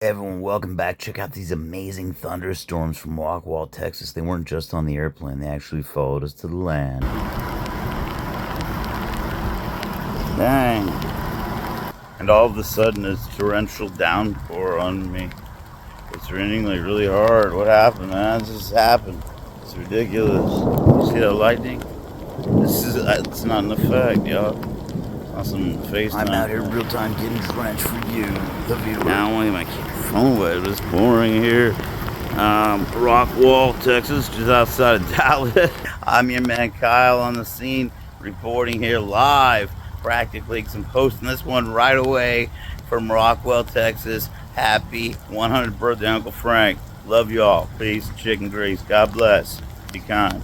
Everyone, welcome back. Check out these amazing thunderstorms from Rockwall, Texas. They weren't just on the airplane, they actually followed us to the land. Dang. And all of a sudden, it's torrential downpour on me. It's raining like really hard. What happened, man? This just happened. It's ridiculous. You see that lightning? It's not an effect, y'all. On some FaceTime. I'm out here real time getting drenched for you, the viewer. Now I want to get my phone wet. It's boring here. Rockwall, Texas, just outside of Dallas. I'm your man Kyle on the scene, reporting here live, practically. I'm posting this one right away from Rockwall, Texas. Happy 100th birthday, Uncle Frank. Love y'all. Peace, chicken grease. God bless. Be kind.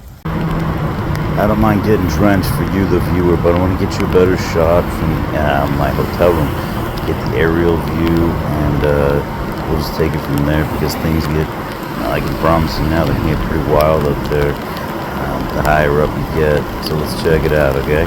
I don't mind getting drenched for you, the viewer, but I want to get you a better shot from my hotel room. Get the aerial view, and we'll just take it from there because things get, I can promise you now, they can get pretty wild up there the higher up you get. So let's check it out, okay?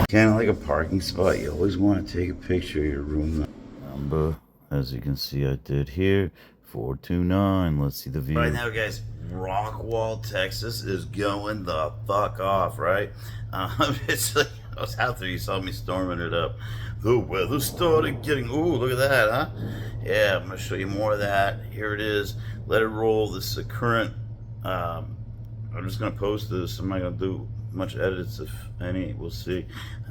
Kind of like a parking spot. You always want to take a picture of your room number. As you can see, I did here. 429. Let's see the view. Right now, guys, Rockwall, Texas is going the fuck off, right? It's like I was out there, you saw me storming it up. The weather started getting, ooh, look at that, huh? Yeah, I'm gonna show you more of that. Here it is. Let it roll. This is a current. I'm just gonna post this. I'm not gonna do much edits, if any. We'll see.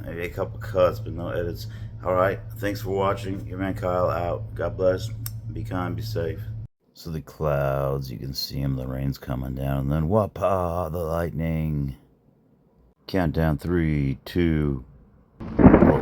Maybe a couple cuts, but no edits. All right. Thanks for watching. Your man Kyle out. God bless. Be kind. Be safe. So the clouds, you can see them, the rain's coming down, and then whoop-ah, the lightning. Countdown 3, 2, roll.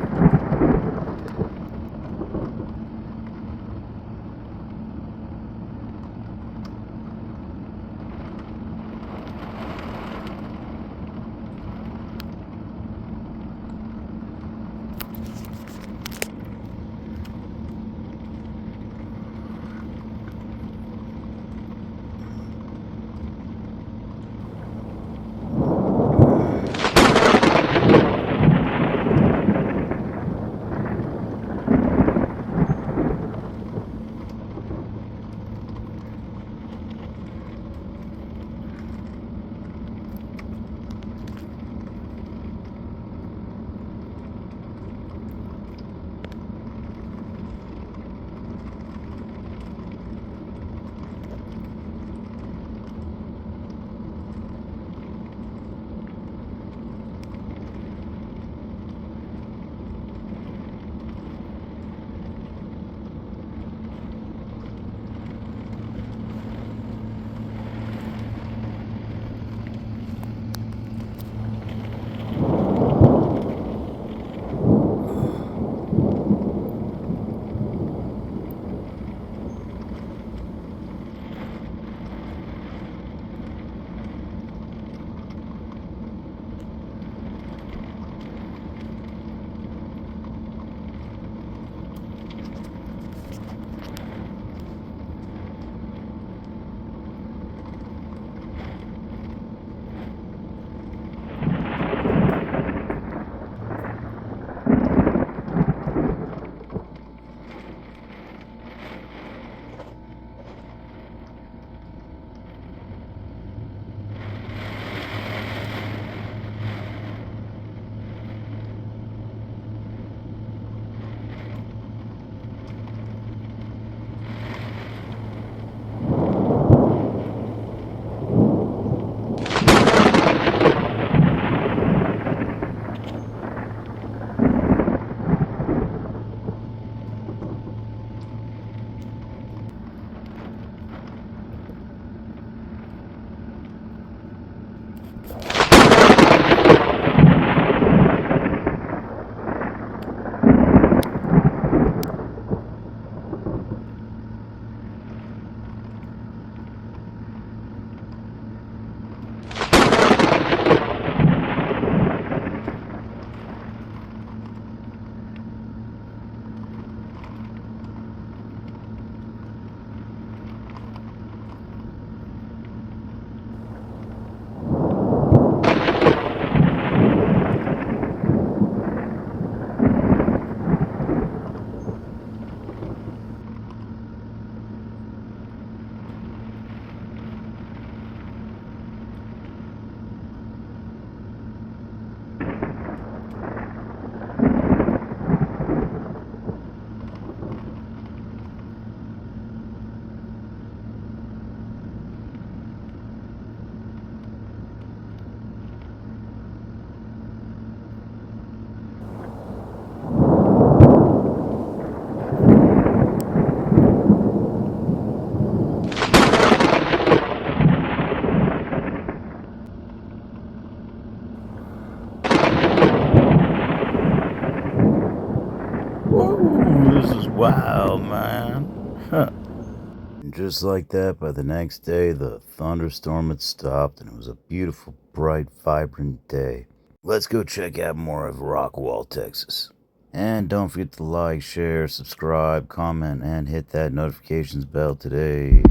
And just like that, by the next day, the thunderstorm had stopped, and it was a beautiful, bright, vibrant day. Let's go check out more of Rockwall, Texas. And don't forget to like, share, subscribe, comment, and hit that notifications bell today.